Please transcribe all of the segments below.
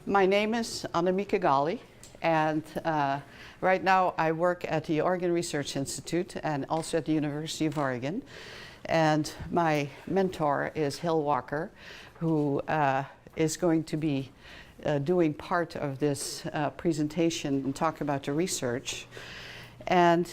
My name is Annemieke Gali, and right now I work at the Oregon Research Institute and also at the University of Oregon. And my mentor is Hill Walker, who is going to be doing part of this presentation and talk about the research. And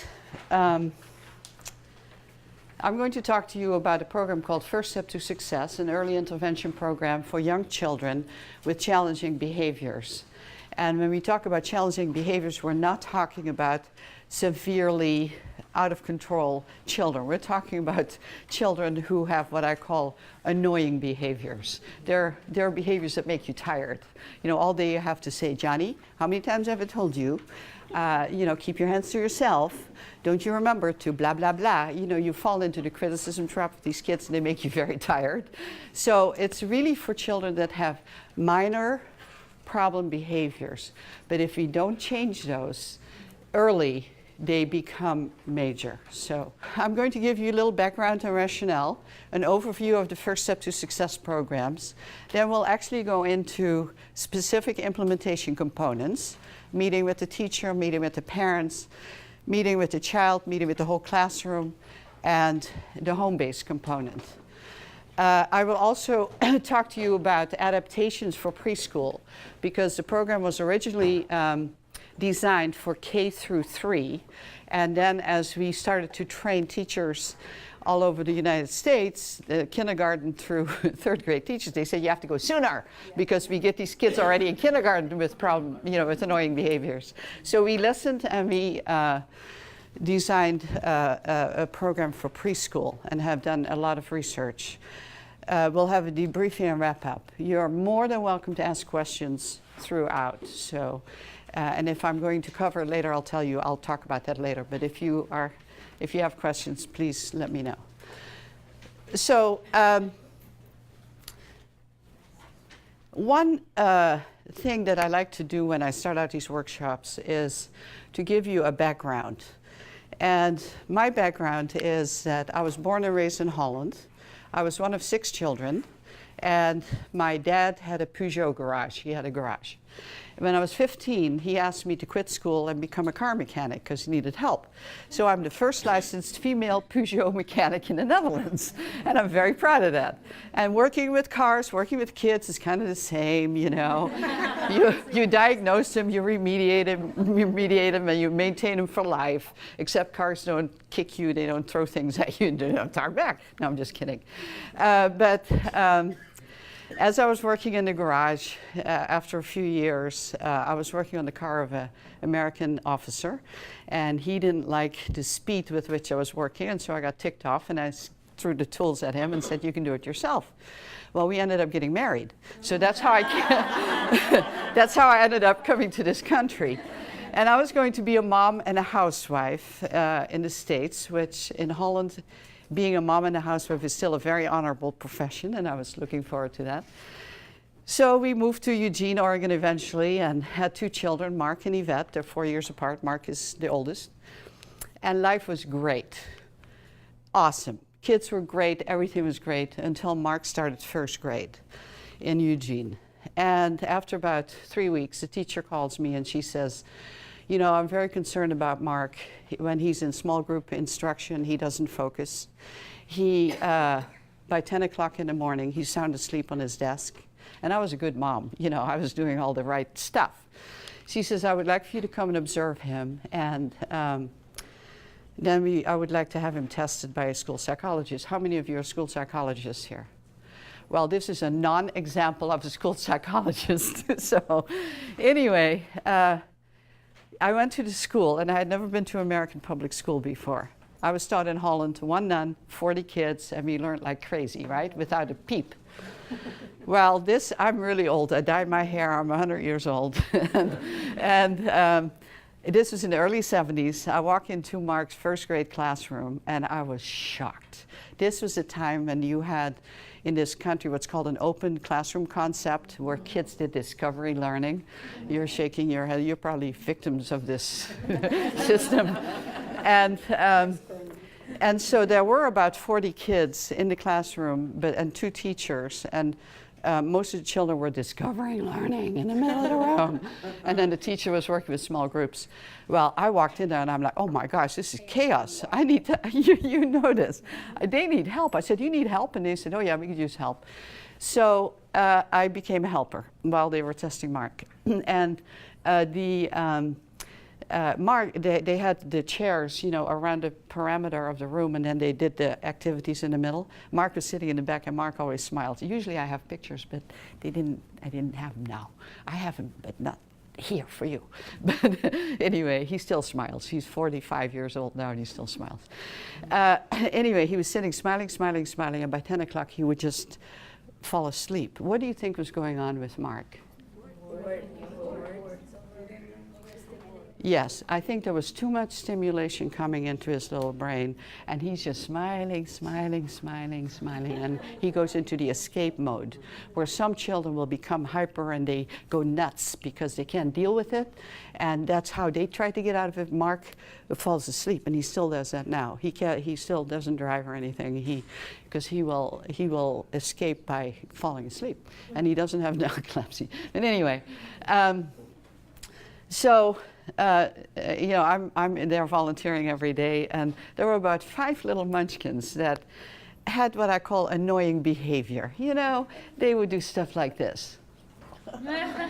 I'm going to talk to you about a program called First Step to Success, an early intervention program for young children with challenging behaviors. And when we talk about challenging behaviors, we're not talking about severely out of control children. We're talking about children who have what I call annoying behaviors. They're behaviors that make you tired. You know, all day you have to say, Johnny, how many times have I told you? Keep your hands to yourself. Don't you remember to blah, blah, blah. You know, you fall into the criticism trap of these kids and they make you very tired. So it's really for children that have minor problem behaviors. But if we don't change those early, they become major. So I'm going to give you a little background on rationale, an overview of the First Step to Success programs. Then we'll actually go into specific implementation components, meeting with the teacher, meeting with the parents, meeting with the child, meeting with the whole classroom, and the home-based component. I will also talk to you about adaptations for preschool, because the program was originally designed for K through 3. And then as we started to train teachers all over the United States, the kindergarten through third grade teachers, they said you have to go sooner because we get these kids already in kindergarten with with annoying behaviors. So we listened and we designed a program for preschool and have done a lot of research. We'll have a debriefing and wrap up. You're more than welcome to ask questions throughout. So, and if I'm going to cover it later, I'll talk about that later. But if you have questions, please let me know. So, one thing that I like to do when I start out these workshops is to give you a background. And my background is that I was born and raised in Holland. I was one of 6 children, and my dad had a Peugeot garage. He had a garage. When I was 15, he asked me to quit school and become a car mechanic because he needed help. So I'm the first licensed female Peugeot mechanic in the Netherlands, and I'm very proud of that. And working with cars, working with kids is kind of the same, you know. You diagnose them, you remediate them, and you maintain them for life, except cars don't kick you, they don't throw things at you, and they don't talk back. No, I'm just kidding. As I was working in the garage, after a few years, I was working on the car of an American officer, and he didn't like the speed with which I was working, and so I got ticked off, and I threw the tools at him and said, you can do it yourself. Well, we ended up getting married. So that's how I ended up coming to this country. And I was going to be a mom and a housewife in the States, which in Holland, being a mom and a housewife is still a very honorable profession, and I was looking forward to that. So we moved to Eugene, Oregon eventually, and had 2 children, Mark and Yvette. They're 4 years apart. Mark is the oldest. And life was great. Awesome. Kids were great. Everything was great until Mark started first grade in Eugene. And after about 3 weeks, the teacher calls me and she says, you know, I'm very concerned about Mark. When he's in small group instruction, he doesn't focus. By 10 o'clock in the morning, he's sound asleep on his desk. And I was a good mom. You know, I was doing all the right stuff. She says, I would like for you to come and observe him. And then I would like to have him tested by a school psychologist. How many of you are school psychologists here? Well, this is a non-example of a school psychologist. So anyway, I went to the school, and I had never been to American public school before. I was taught in Holland, 1 nun, 40 kids, and we learned like crazy, right? Without a peep. Well, I'm really old. I dyed my hair. I'm 100 years old. and this was in the early 70s. I walked into Mark's first grade classroom, and I was shocked. This was a time when you had in this country what's called an open classroom concept, where kids did discovery learning. You're shaking your head. You're probably victims of this system. And so there were about 40 kids in the classroom, and 2 teachers. And most of the children were discovering learning in the middle of the room. And then the teacher was working with small groups. Well, I walked in there and I'm like, oh my gosh, this is chaos. I need to, you know this. They need help. I said, you need help? And they said, oh yeah, we could use help. So I became a helper while they were testing Mark. And Mark, they had the chairs, you know, around the perimeter of the room, and then they did the activities in the middle. Mark was sitting in the back, and Mark always smiled. Usually I have pictures, but I didn't have them now. I have them, but not here for you. But anyway, he still smiles. He's 45 years old now, and he still smiles. Anyway, he was sitting, smiling, smiling, smiling, and by 10 o'clock he would just fall asleep. What do you think was going on with Mark? Yes, I think there was too much stimulation coming into his little brain, and he's just smiling, smiling, smiling, smiling, and he goes into the escape mode, where some children will become hyper and they go nuts because they can't deal with it, and that's how they try to get out of it. Mark falls asleep, and he still does that now. He still doesn't drive or anything, because he will escape by falling asleep, and he doesn't have narcolepsy. But anyway, you know, I'm there volunteering every day, and there were about 5 little munchkins that had what I call annoying behavior. You know, they would do stuff like this.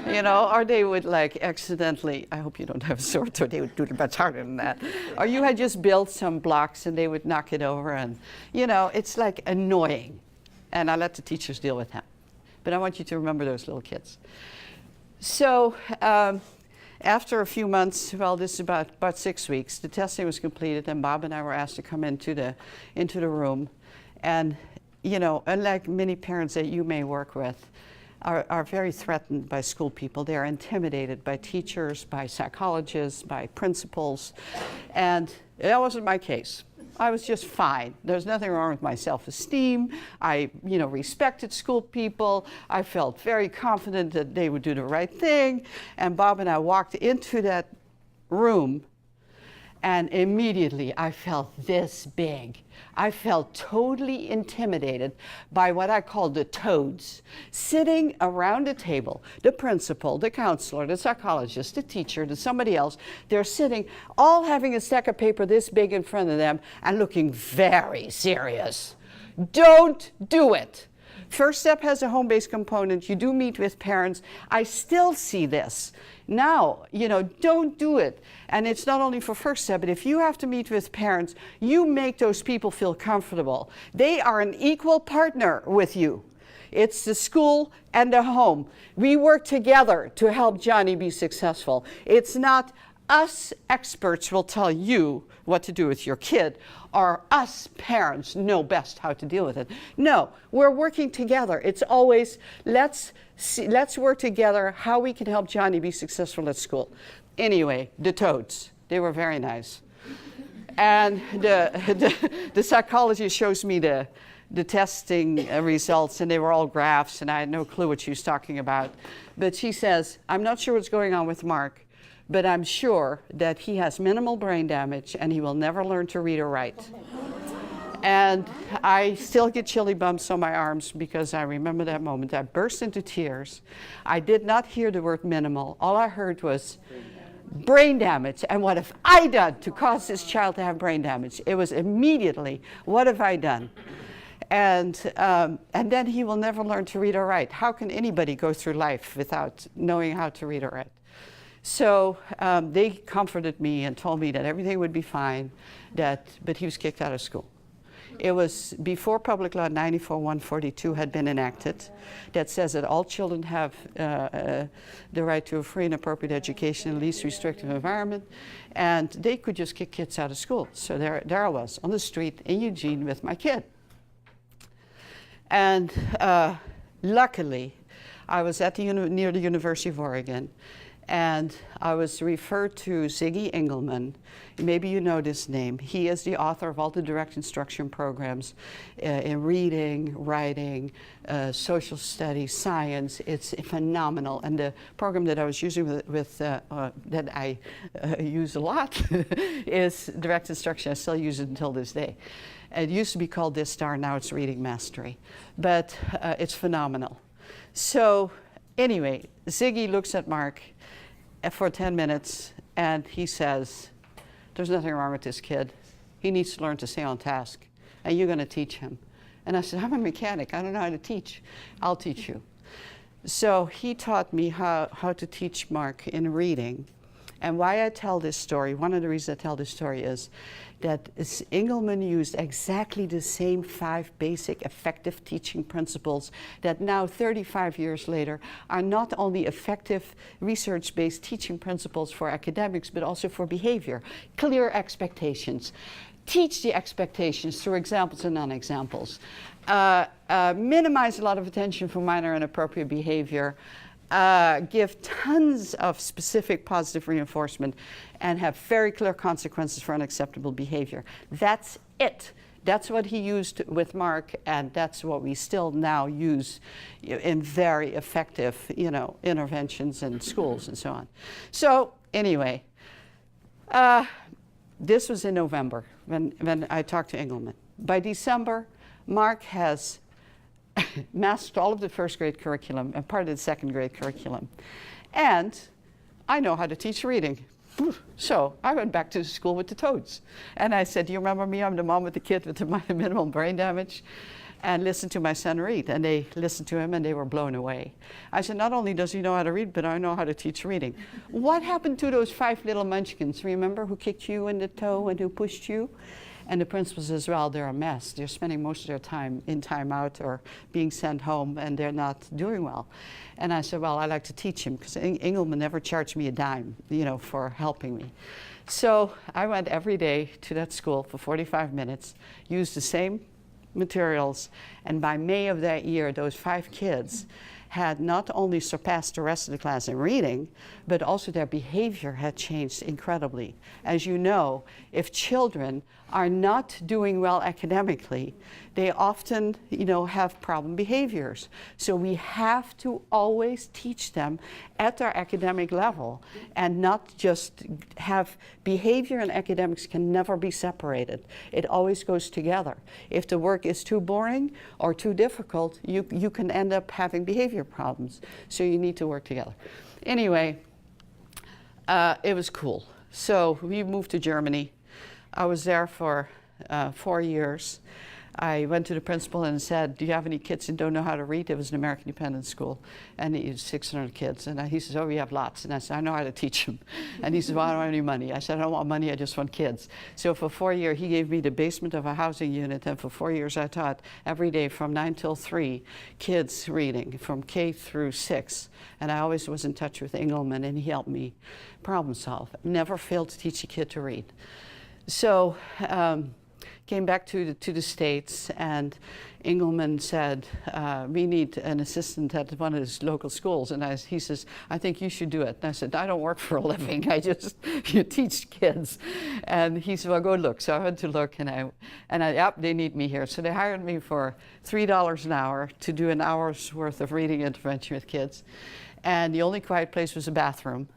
You know, or they would like accidentally, I hope you don't have a sore throat, they would do it much harder than that. Or you had just built some blocks and they would knock it over, and, you know, it's like annoying. And I let the teachers deal with that. But I want you to remember those little kids. So, after a few months, well, this is about 6 weeks, the testing was completed, and Bob and I were asked to come into the room. And, you know, unlike many parents that you may work with, are very threatened by school people. They are intimidated by teachers, by psychologists, by principals. And that wasn't my case. I was just fine. There's nothing wrong with my self-esteem. I, you know, respected school people. I felt very confident that they would do the right thing. And Bob and I walked into that room, and immediately I felt this big. I felt totally intimidated by what I call the toads, sitting around a table. The principal, the counselor, the psychologist, the teacher, somebody else. They're sitting, all having a stack of paper this big in front of them and looking very serious. Don't do it. First Step has a home-based component. You do meet with parents. I still see this. Now, you know, don't do it. And it's not only for First Step, but if you have to meet with parents, you make those people feel comfortable. They are an equal partner with you. It's the school and the home. We work together to help Johnny be successful. It's not us experts will tell you what to do with your kid, or us parents know best how to deal with it. No, we're working together. It's always, let's work together how we can help Johnny be successful at school. Anyway, the toads, they were very nice. And the psychologist shows me the testing results, and they were all graphs, and I had no clue what she was talking about. But she says, I'm not sure what's going on with Mark, but I'm sure that he has minimal brain damage and he will never learn to read or write. And I still get chilly bumps on my arms because I remember that moment. I burst into tears. I did not hear the word minimal. All I heard was brain damage. And what have I done to cause this child to have brain damage? It was immediately, what have I done? And then he will never learn to read or write. How can anybody go through life without knowing how to read or write? So they comforted me and told me that everything would be fine, but he was kicked out of school. It was before Public Law 94-142 had been enacted, that says that all children have the right to a free and appropriate education in the least restrictive environment, and they could just kick kids out of school. So there I was on the street in Eugene with my kid. And luckily, I was at near the University of Oregon, and I was referred to Siggy Engelmann. Maybe you know this name. He is the author of all the direct instruction programs in reading, writing, social studies, science. It's phenomenal. And the program that I was using that I use a lot is direct instruction. I still use it until this day. It used to be called This Star, now it's Reading Mastery. But it's phenomenal. So anyway, Siggy looks at Mark for 10 minutes and he says, there's nothing wrong with this kid. He needs to learn to stay on task, and you're going to teach him. And I said, I'm a mechanic. I don't know how to teach. I'll teach you. So he taught me how to teach Mark in reading. And why I tell this story, one of the reasons I tell this story is that Engelmann used exactly the same 5 basic effective teaching principles that now, 35 years later, are not only effective research-based teaching principles for academics, but also for behavior. Clear expectations. Teach the expectations through examples and non-examples. Minimize a lot of attention for minor inappropriate behavior. Give tons of specific positive reinforcement, and have very clear consequences for unacceptable behavior. That's it. That's what he used with Mark, and that's what we still now use in very effective, interventions in schools and so on. So anyway, this was in November when I talked to Engelmann. By December, Mark has mastered all of the first grade curriculum and part of the second grade curriculum. And I know how to teach reading. So I went back to the school with the toads. And I said, do you remember me? I'm the mom with the kid with the minimal brain damage. And listen to my son read. And they listened to him and they were blown away. I said, not only does he know how to read, but I know how to teach reading. What happened to those 5 little munchkins? Remember, who kicked you in the toe and who pushed you? And the principal says, well, they're a mess. They're spending most of their time in timeout or being sent home, and they're not doing well. And I said, well, I like to teach him, because Engelmann never charged me a dime, for helping me. So I went every day to that school for 45 minutes, used the same materials, and by May of that year, those 5 kids had not only surpassed the rest of the class in reading, but also their behavior had changed incredibly. As you know, if children are not doing well academically, they often, have problem behaviors. So we have to always teach them at their academic level and not just have behavior and academics can never be separated. It always goes together. If the work is too boring or too difficult, you can end up having behavior problems. So you need to work together. Anyway, it was cool. So we moved to Germany. I was there for 4 years. I went to the principal and said, do you have any kids that don't know how to read? It was an American independent school, and he had 600 kids. And he says, oh, we have lots. And I said, I know how to teach them. And he said, well, I don't have any money. I said, I don't want money, I just want kids. So for 4 years, he gave me the basement of a housing unit, and for 4 years I taught every day from 9 till 3 kids reading, from K through 6. And I always was in touch with Engelmann, and he helped me problem solve. Never failed to teach a kid to read. So came back to the States, and Engelmann said, we need an assistant at one of his local schools. And he says, I think you should do it. And I said, I don't work for a living. I just teach kids. And he said, well, go look. So I went to look, and yep, they need me here. So they hired me for $3 an hour to do an hour's worth of reading intervention with kids. And the only quiet place was a bathroom.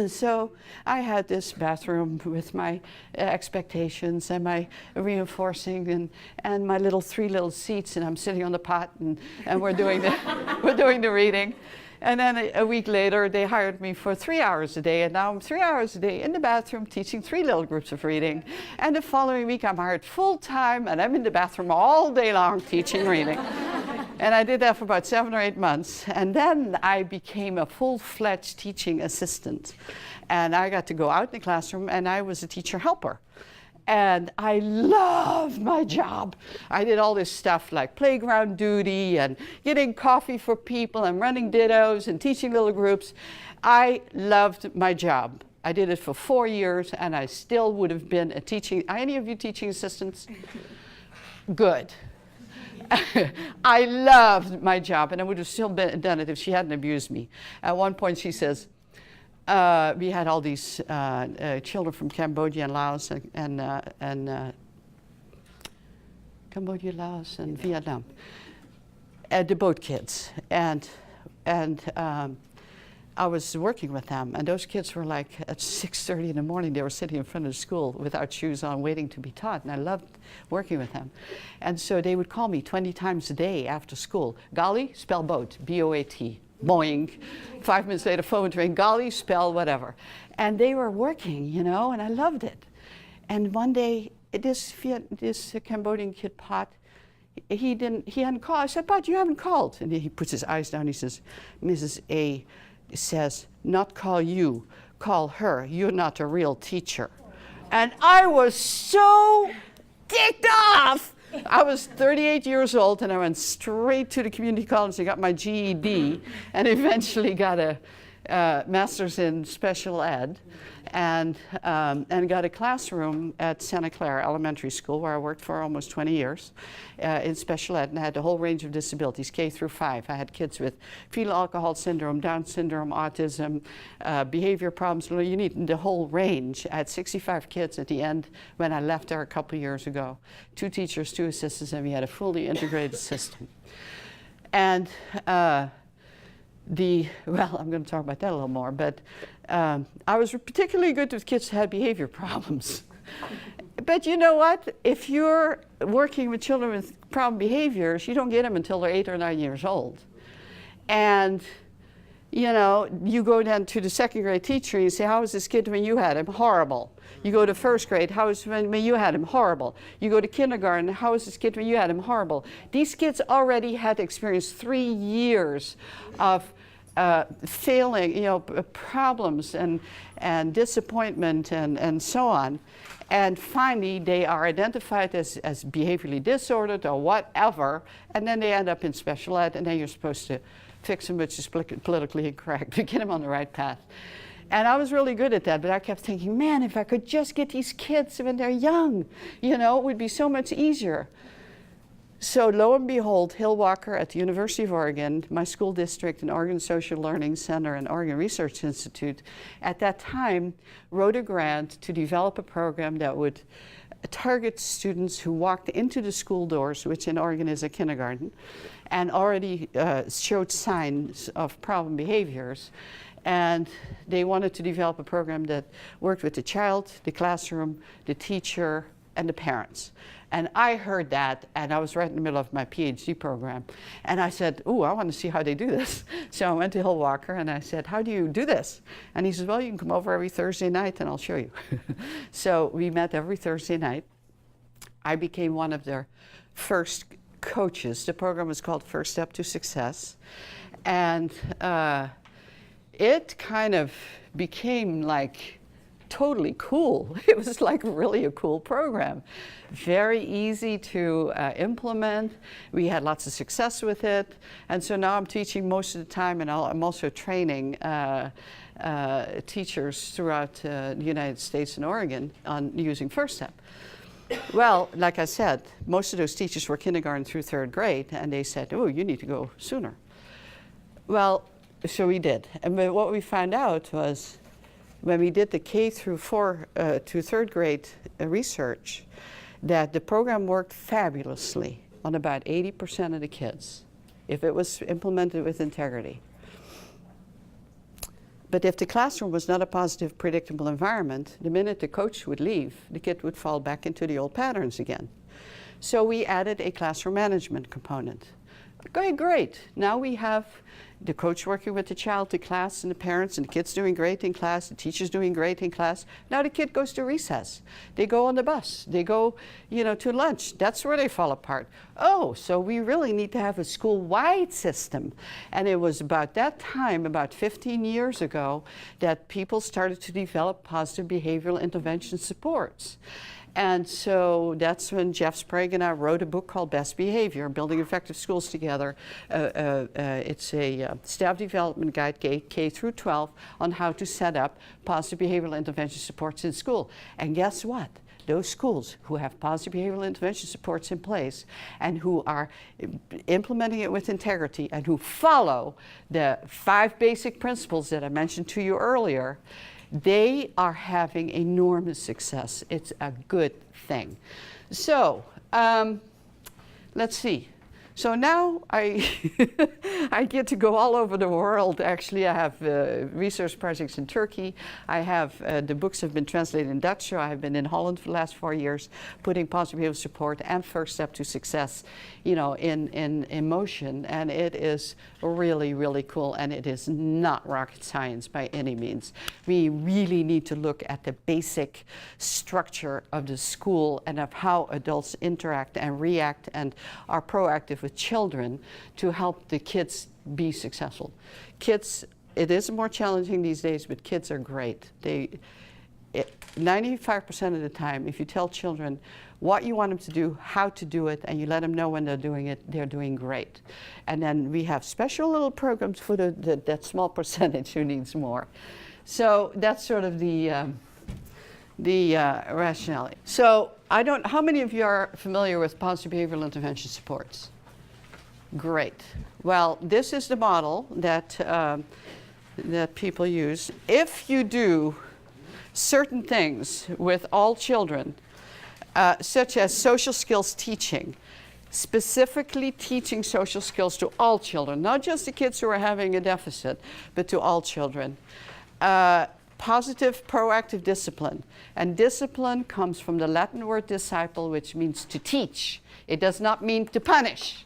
So I had this bathroom with my expectations and my reinforcing and my 3 little seats, and I'm sitting on the pot, and we're doing the reading. And then a week later, they hired me for 3 hours a day, and now I'm 3 hours a day in the bathroom teaching 3 little groups of reading. And the following week, I'm hired full time, and I'm in the bathroom all day long teaching reading. And I did that for about 7 or 8 months. And then I became a full-fledged teaching assistant. And I got to go out in the classroom, and I was a teacher helper. And I loved my job. I did all this stuff like playground duty and getting coffee for people and running dittos and teaching little groups. I loved my job. I did it for 4 years, and I still would have been a teaching. Are any of you teaching assistants? Good. I loved my job, and I would have still done it if she hadn't abused me. At one point, she says, we had all these children from Cambodia and Laos and Cambodia, Laos, and Vietnam, the boat kids, and I was working with them, and those kids were like at 6:30 in the morning, they were sitting in front of the school without shoes on, waiting to be taught, and I loved working with them. And so they would call me 20 times a day after school. Golly, spell boat, B-O-A-T, boing. 5 minutes later, phone would ring, golly, spell whatever. And they were working, you know, and I loved it. And one day, this Cambodian kid, Pot, he hadn't called. I said, Pot, you haven't called. And he puts his eyes down, he says, Mrs. A says, not call you, call her. You're not a real teacher. And I was so ticked off. I was 38 years old, and I went straight to the community college and got my GED, and eventually got a master's in special ed, and got a classroom at Santa Clara Elementary School, where I worked for almost 20 years in special ed, and I had a whole range of disabilities, K through 5. I had kids with fetal alcohol syndrome, Down syndrome, autism, behavior problems, you need the whole range. I had 65 kids at the end when I left there a couple years ago. 2 teachers, 2 assistants, and we had a fully integrated system. And well, I'm going to talk about that a little more, but I was particularly good with kids who had behavior problems. But you know what? If you're working with children with problem behaviors, you don't get them until they're 8 or 9 years old. And you know, you go down to the 2nd grade teacher and you say, how was this kid when you had him? Horrible. You go to 1st grade, how was when you had him? Horrible. You go to kindergarten, how was this kid when you had him? Horrible. These kids already had experienced 3 years of failing, you know, problems and disappointment and so on. And finally, they are identified as behaviorally disordered or whatever, and then they end up in special ed, and then you're supposed to fix them, which is politically incorrect, to get them on the right path. And I was really good at that, but I kept thinking, man, if I could just get these kids when they're young, you know, it would be so much easier. So lo and behold, Hill Walker at the University of Oregon, my school district and Oregon Social Learning Center and Oregon Research Institute, at that time wrote a grant to develop a program that would target students who walked into the school doors, which in Oregon is a kindergarten, and already showed signs of problem behaviors. And they wanted to develop a program that worked with the child, the classroom, the teacher, and the parents. And I heard that, and I was right in the middle of my Ph.D. program. And I said, ooh, I want to see how they do this. So I went to Hill Walker, and I said, how do you do this? And he says, well, you can come over every Thursday night, and I'll show you. So we met every Thursday night. I became one of their first coaches. The program was called First Step to Success. And it kind of became like totally cool. It was like really a cool program. Very easy to implement. We had lots of success with it. And so now I'm teaching most of the time, and I'm also training teachers throughout the United States and Oregon on using First Step. Well, like I said, most of those teachers were kindergarten through 3rd grade, and they said, oh, you need to go sooner. Well, so we did. And what we found out was when we did the K through 4 to 3rd grade research, that the program worked fabulously on about 80% of the kids if it was implemented with integrity. But if the classroom was not a positive, predictable environment, the minute the coach would leave, the kid would fall back into the old patterns again. So we added a classroom management component. Okay, great. Now we have the coach working with the child, the class, and the parents, and the kid's doing great in class, the teacher's doing great in class. Now the kid goes to recess. They go on the bus. They go, you know, to lunch. That's where they fall apart. Oh, so we really need to have a school-wide system. And it was about that time, about 15 years ago, that people started to develop positive behavioral intervention supports. And so that's when Jeff Sprague and I wrote a book called Best Behavior, Building Effective Schools Together. It's a staff development guide, K through 12, on how to set up positive behavioral intervention supports in school. And guess what? Those schools who have positive behavioral intervention supports in place and who are implementing it with integrity and who follow the 5 basic principles that I mentioned to you earlier, they are having enormous success. It's a good thing. So let's see. So now I I get to go all over the world. Actually, I have research projects in Turkey. I have the books have been translated in Dutch. So I have been in Holland for the last 4 years, putting positive behavioral support and First Step to Success, you know, in motion. And it is really, really cool. And it is not rocket science by any means. We really need to look at the basic structure of the school and of how adults interact and react and are proactive with children to help the kids be successful. Kids, it is more challenging these days, but kids are great. 95% of the time, if you tell children what you want them to do, how to do it, and you let them know when they're doing it, they're doing great. And then we have special little programs for that small percentage who needs more. So that's sort of the rationale. So how many of you are familiar with positive behavioral intervention supports? Great. Well, this is the model that people use. If you do certain things with all children, such as social skills teaching, specifically teaching social skills to all children, not just the kids who are having a deficit, but to all children. Positive, proactive discipline. And discipline comes from the Latin word disciple, which means to teach. It does not mean to punish.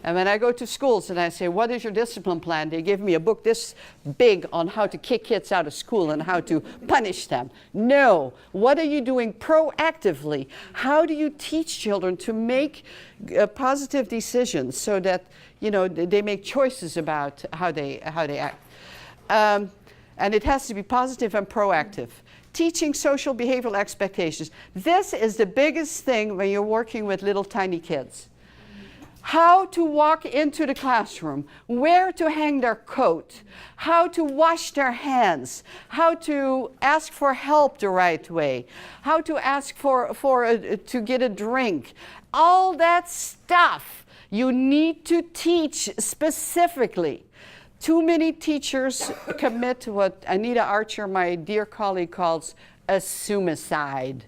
And when I go to schools and I say, what is your discipline plan? They give me a book this big on how to kick kids out of school and how to punish them. No. What are you doing proactively? How do you teach children to make positive decisions so that, you know, they make choices about how they act? And it has to be positive and proactive. Teaching social behavioral expectations. This is the biggest thing when you're working with little tiny kids. How to walk into the classroom, where to hang their coat, how to wash their hands, how to ask for help the right way, how to ask to get a drink. All that stuff you need to teach specifically. Too many teachers commit to what Anita Archer, my dear colleague, calls assume-icide.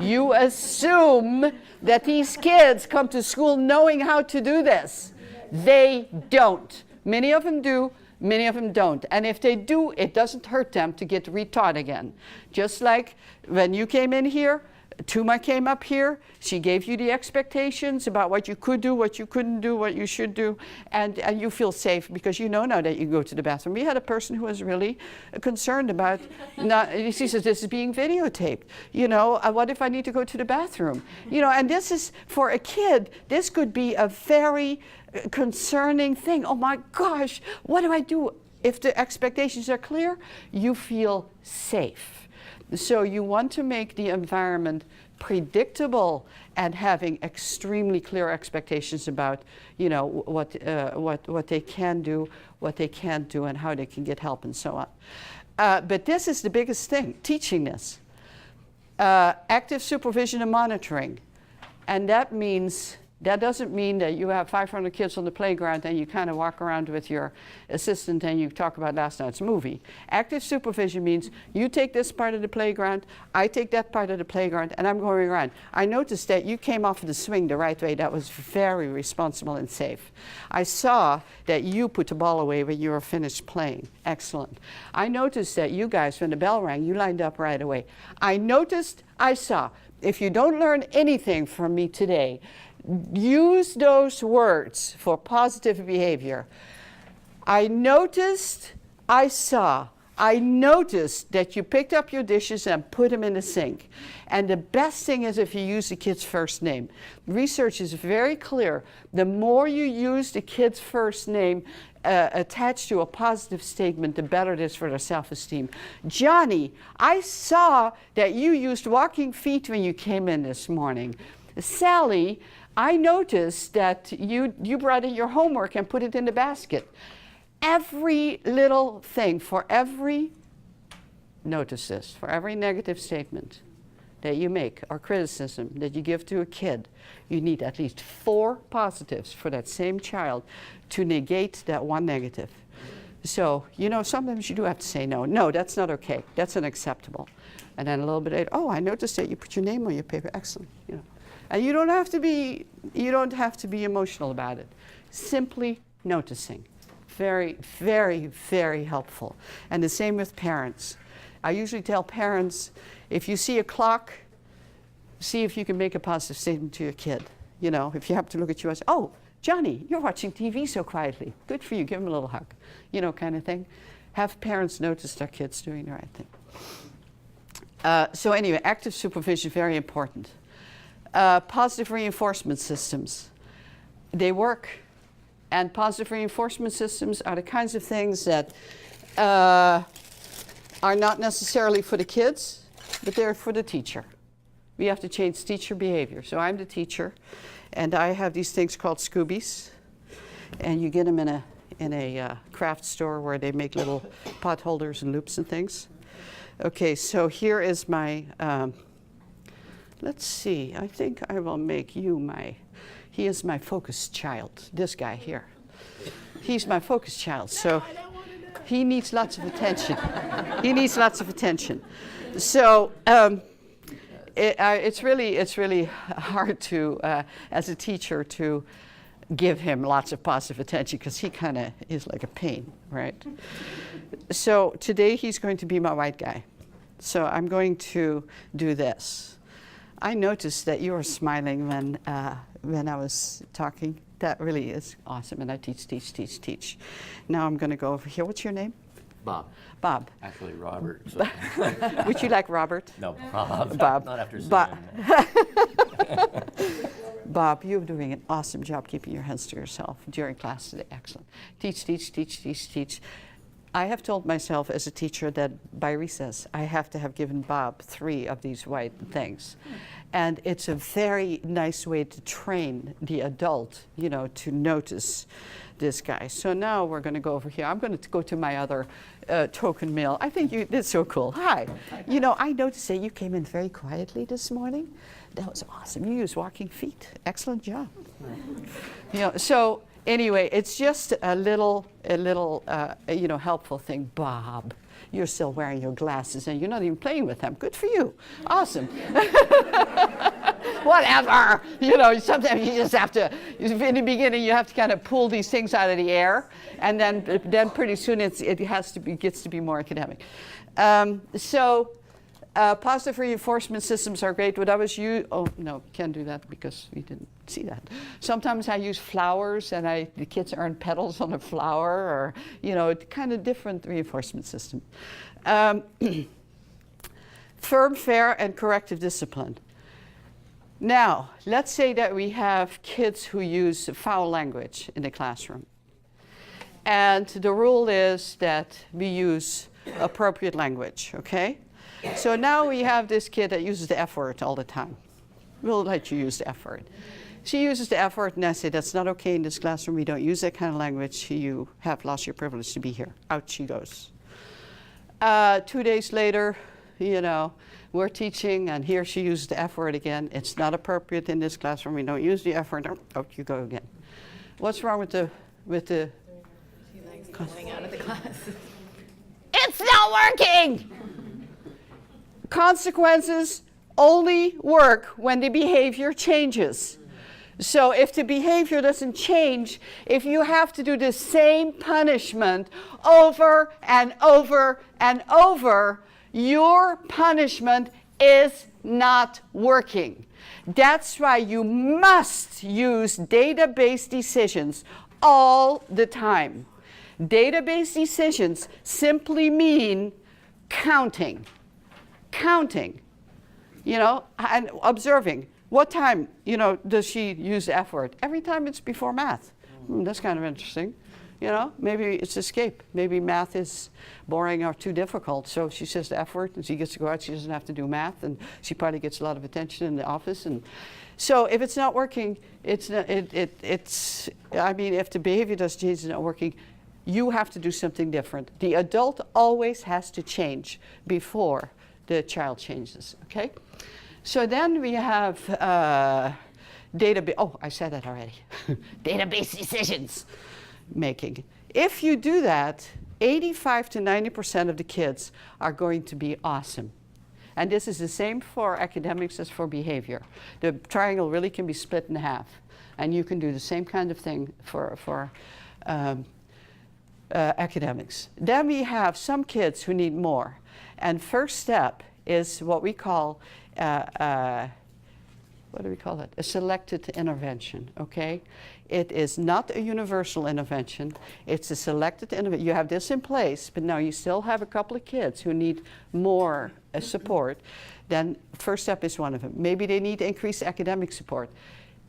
You assume that these kids come to school knowing how to do this. They don't. Many of them do, many of them don't. And if they do, it doesn't hurt them to get retaught again. Just like when you came in here, Tuma came up here, she gave you the expectations about what you could do, what you couldn't do, what you should do, and you feel safe because you know now that you go to the bathroom. We had a person who was really concerned about, she says, this is being videotaped. You know, what if I need to go to the bathroom? You know, and this is, for a kid, this could be a very concerning thing. Oh my gosh, what do I do? If the expectations are clear, you feel safe. So you want to make the environment predictable and having extremely clear expectations about, you know, what they can do, what they can't do, and how they can get help and so on. But this is the biggest thing, teaching this. Active supervision and monitoring. And that doesn't mean that you have 500 kids on the playground and you kind of walk around with your assistant and you talk about last night's movie. Active supervision means you take this part of the playground, I take that part of the playground, and I'm going around. I noticed that you came off of the swing the right way. That was very responsible and safe. I saw that you put the ball away when you were finished playing. Excellent. I noticed that you guys, when the bell rang, you lined up right away. I saw. If you don't learn anything from me today, use those words for positive behavior. I noticed, I saw. I noticed that you picked up your dishes and put them in the sink. And the best thing is if you use the kid's first name. Research is very clear. The more you use the kid's first name attached to a positive statement, the better it is for their self-esteem. Johnny, I saw that you used walking feet when you came in this morning. Sally, I noticed that you brought in your homework and put it in the basket. Every little thing, notice this, for every negative statement that you make or criticism that you give to a kid, you need at least 4 positives for that same child to negate that one negative. So, you know, sometimes you do have to say no. No, that's not okay. That's unacceptable. And then a little bit later, oh, I noticed that you put your name on your paper. Excellent. You know. And you don't have to be emotional about it. Simply noticing. Very, very, very helpful. And the same with parents. I usually tell parents, if you see a clock, see if you can make a positive statement to your kid. You know, if you happen to look at you and say, oh, Johnny, you're watching TV so quietly. Good for you, give him a little hug. You know, kind of thing. Have parents notice their kids doing the right thing. So anyway, active supervision, very important. Positive reinforcement systems. They work. And positive reinforcement systems are the kinds of things that are not necessarily for the kids, but they're for the teacher. We have to change teacher behavior. So I'm the teacher, and I have these things called Scoobies, and you get them in a craft store where they make little pot holders and loops and things. Okay, so here is my, let's see, I think I will make you he is my focus child, this guy here. He's my focus child, so he needs lots of attention. He needs lots of attention. So it's really hard to, as a teacher, to give him lots of positive attention because he kind of is like a pain, right? So today he's going to be my white guy. So I'm going to do this. I noticed that you were smiling when I was talking. That really is awesome, and I teach. Now I'm going to go over here. What's your name? Bob. Bob. Actually, Robert. So. Would you like Robert? No, Bob. Bob. Not after seeing Bob, you're doing an awesome job keeping your hands to yourself during class today. Excellent. Teach. I have told myself as a teacher that by recess, I have to have given Bob 3 of these white things. And it's a very nice way to train the adult, you know, to notice this guy. So now we're going to go over here. I'm going to go to my other token meal. I think you did so cool. Hi. You know, I noticed that you came in very quietly this morning. That was awesome. You used walking feet. Excellent job. You know, so anyway, it's just a little, you know, helpful thing. Bob, you're still wearing your glasses and you're not even playing with them. Good for you. Awesome. Whatever. You know, sometimes you just have to, in the beginning, you have to kind of pull these things out of the air, and then pretty soon gets to be more academic. Positive reinforcement systems are great. Oh no, can't do that because we didn't see that. Sometimes I use flowers and the kids earn petals on a flower, or, you know, kind of different reinforcement system. Firm, fair, and corrective discipline. Now, let's say that we have kids who use foul language in the classroom. And the rule is that we use appropriate language, okay? So now we have this kid that uses the F word all the time. We'll let you use the F word. She uses the F word, and I say, that's not okay in this classroom. We don't use that kind of language. You have lost your privilege to be here. Out she goes. 2 days later, you know, we're teaching, and here she uses the F word again. It's not appropriate in this classroom. We don't use the F word. Out you go again. What's wrong with the? She likes going out of the class. It's not working! Consequences only work when the behavior changes. So if the behavior doesn't change, if you have to do the same punishment over and over and over, your punishment is not working. That's why you must use database decisions all the time. Database decisions simply mean counting, you know, and observing. What time, you know, does she use the F word? Every time it's before math. That's kind of interesting. You know, maybe it's escape. Maybe math is boring or too difficult. So she says the F word, and she gets to go out. She doesn't have to do math, and she probably gets a lot of attention in the office. And so if it's not working, it's I mean, if the behavior does change, it's not working, you have to do something different. The adult always has to change before the child changes, okay? So then we have database, oh, I said that already. Database decisions making. If you do that, 85 to 90% of the kids are going to be awesome. And this is the same for academics as for behavior. The triangle really can be split in half. And you can do the same kind of thing for academics. Then we have some kids who need more. And first step is what we call, what do we call it? A selected intervention, okay? It is not a universal intervention. It's a selected intervention. You have this in place, but now you still have a couple of kids who need more support. Then first step is one of them. Maybe they need increased academic support.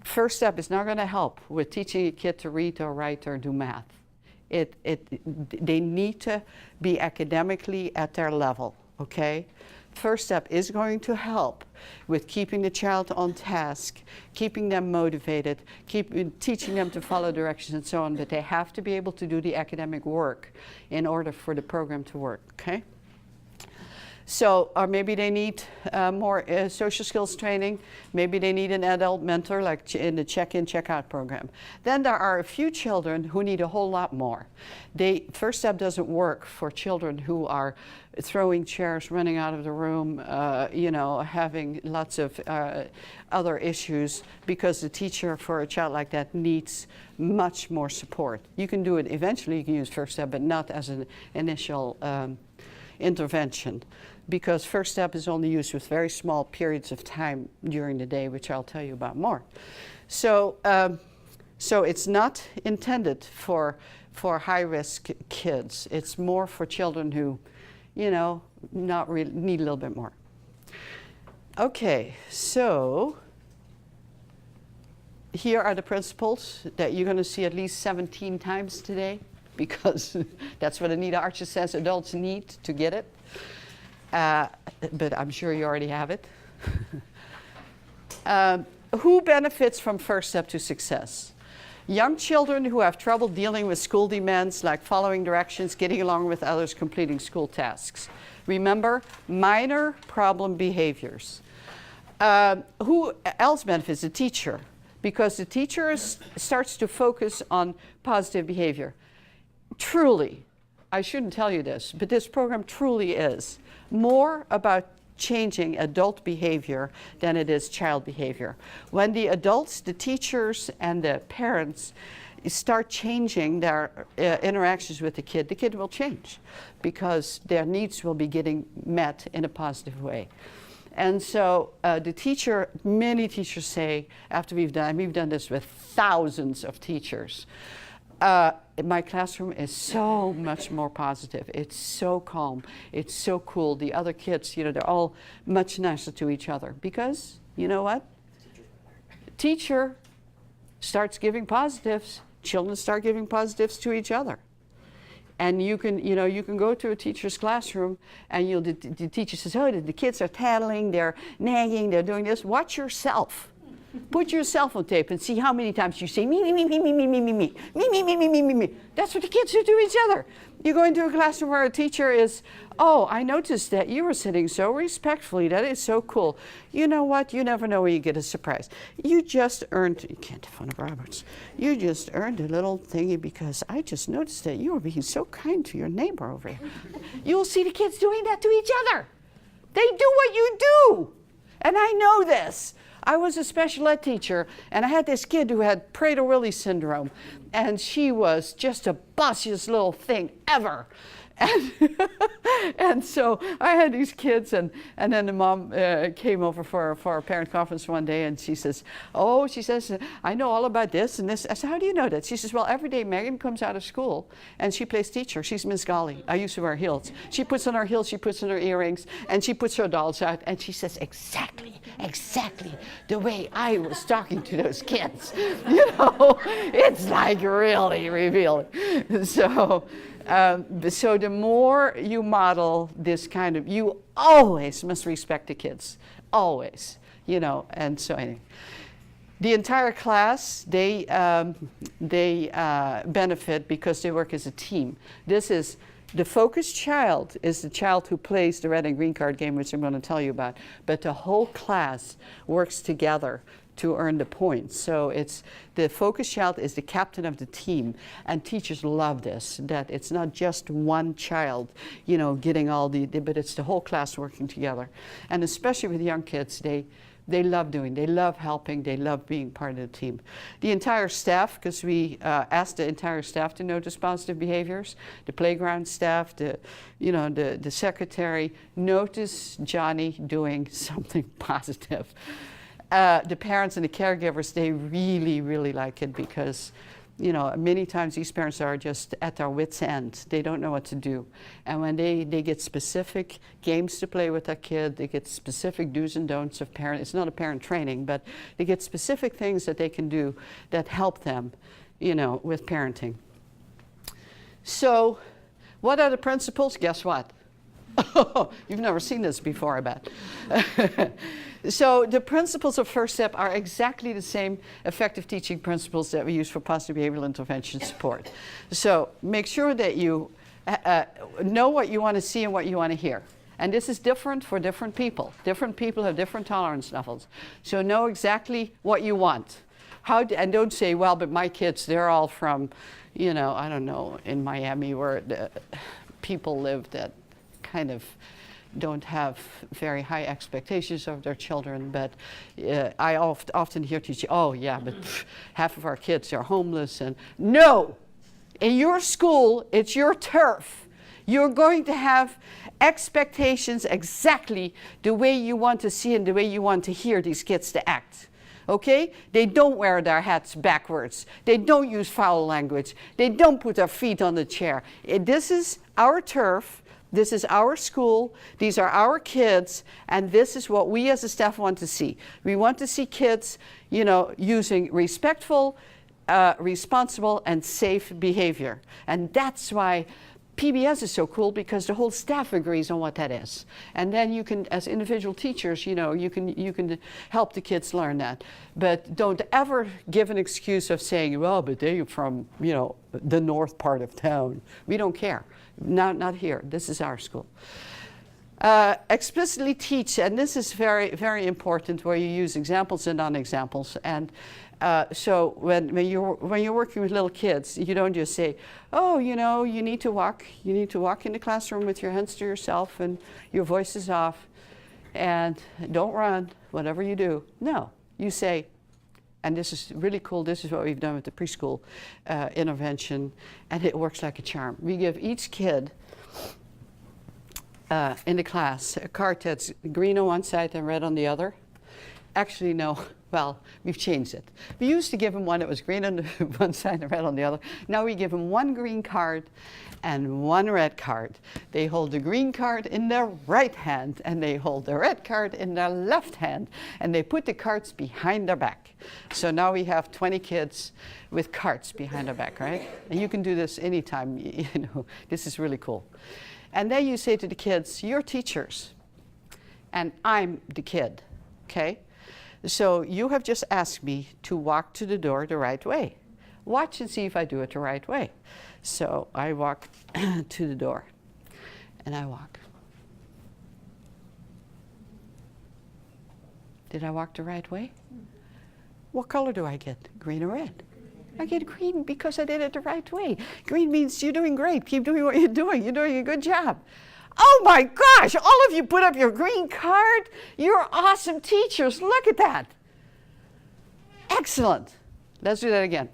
First step is not going to help with teaching a kid to read or write or do math. They need to be academically at their level, okay? First step is going to help with keeping the child on task, keeping them motivated, teaching them to follow directions and so on, but they have to be able to do the academic work in order for the program to work, okay? So, or maybe they need more social skills training. Maybe they need an adult mentor, like in the check-in, check-out program. Then there are a few children who need a whole lot more. First step doesn't work for children who are throwing chairs, running out of the room, you know, having lots of other issues, because the teacher for a child like that needs much more support. You can do it eventually, you can use first step, but not as an initial intervention, because first step is only used with very small periods of time during the day, which I'll tell you about more. So, so it's not intended for high-risk kids. It's more for children who, you know, not really need a little bit more. Okay, so here are the principles that you're going to see at least 17 times today, because that's what Anita Archer says adults need to get it. But I'm sure you already have it. Who benefits from first step to success? Young children who have trouble dealing with school demands, like following directions, getting along with others, completing school tasks. Remember, minor problem behaviors. Who else benefits? The teacher, because the teacher starts to focus on positive behavior. Truly, I shouldn't tell you this, but this program truly is more about changing adult behavior than it is child behavior. When the adults, the teachers, and the parents start changing their interactions with the kid will change, because their needs will be getting met in a positive way. And so the teacher, many teachers say, after we've done this with thousands of teachers, my classroom is so much more positive. It's so calm. It's so cool. The other kids, you know, they're all much nicer to each other, because, you know what? Teacher starts giving positives. Children start giving positives to each other. And you can, you know, you can go to a teacher's classroom and the teacher says, oh, the kids are tattling, they're nagging, they're doing this. Watch yourself. Put yourself on tape and see how many times you say me, me, me, me, me, me, me, me, me, me, me, me, me, me, me, me. That's what the kids do to each other. You go into a classroom where a teacher is, oh, I noticed that you were sitting so respectfully. That is so cool. You know what? You never know where you get a surprise. You just earned, you can't define Roberts. You just earned a little thingy because I just noticed that you were being so kind to your neighbor over here. You'll see the kids doing that to each other. They do what you do. And I know this. I was a special ed teacher, and I had this kid who had Prader-Willi syndrome, and she was just the bossiest little thing ever. And so I had these kids, and then the mom came over for our parent conference one day, and she says, oh, she says, I know all about this and this. I said, how do you know that? She says, well, every day Megan comes out of school, and she plays teacher. She's Miss Golly. I used to wear heels. She puts on her heels, she puts on her earrings, and she puts her dolls out, and she says, exactly the way I was talking to those kids. You know, it's like really revealing. So the more you model this kind of, you always must respect the kids, always, you know. And so anyway, the entire class, they benefit because they work as a team. This is the focused child is the child who plays the red and green card game, which I'm going to tell you about. But the whole class works together to earn the points. So it's the focus child is the captain of the team, and teachers love this, that it's not just one child, you know, getting all but it's the whole class working together. And especially with young kids, they love they love helping, they love being part of the team. The entire staff, because we asked the entire staff to notice positive behaviors, the playground staff, the secretary, notice Johnny doing something positive. The parents and the caregivers, they really, really like it because, you know, many times these parents are just at their wits' end. They don't know what to do. And when they get specific games to play with their kid, they get specific do's and don'ts of parent. It's not a parent training, but they get specific things that they can do that help them, you know, with parenting. So what are the principles? Guess what? You've never seen this before, I bet. So the principles of First Step are exactly the same effective teaching principles that we use for positive behavioral intervention support. So make sure that you know what you want to see and what you want to hear. And this is different for different people. Different people have different tolerance levels. So know exactly what you want. And don't say, well, but my kids, they're all from, you know, I don't know, in Miami where the people live that kind of don't have very high expectations of their children, but I often hear teachers, oh yeah, but half of our kids are homeless. And no, in your school, it's your turf. You're going to have expectations exactly the way you want to see and the way you want to hear these kids to act. Okay? They don't wear their hats backwards. They don't use foul language. They don't put their feet on the chair. This is our turf. This is our school, these are our kids, and this is what we as a staff want to see. We want to see kids, you know, using respectful, responsible, and safe behavior. And that's why PBS is so cool, because the whole staff agrees on what that is. And then you can, as individual teachers, you know, you can help the kids learn that. But don't ever give an excuse of saying, well, but they're from, you know, the north part of town. We don't care. Not here. This is our school. Explicitly teach, and this is very, very important, where you use examples and non-examples. And so when you're working with little kids, you don't just say, oh, you know, you need to walk in the classroom with your hands to yourself and your voice is off, and don't run, whatever you do. No, you say, and this is really cool, this is what we've done with the preschool intervention, and it works like a charm. We give each kid in the class a card that's green on one side and red on the other. Actually, no, well, we've changed it. We used to give them one that was green on one side and red on the other. Now we give them one green card and one red card. They hold the green card in their right hand and they hold the red card in their left hand, and they put the cards behind their back. So now we have 20 kids with cards behind their back, right? And you can do this anytime, you know, this is really cool. And then you say to the kids, you're teachers and I'm the kid, okay? So you have just asked me to walk to the door the right way. Watch and see if I do it the right way. So I walk to the door, and I walk. Did I walk the right way? What color do I get? Green or red? I get green because I did it the right way. Green means you're doing great. Keep doing what you're doing. You're doing a good job. Oh my gosh, all of you put up your green card. You're awesome teachers. Look at that. Excellent. Let's do that again.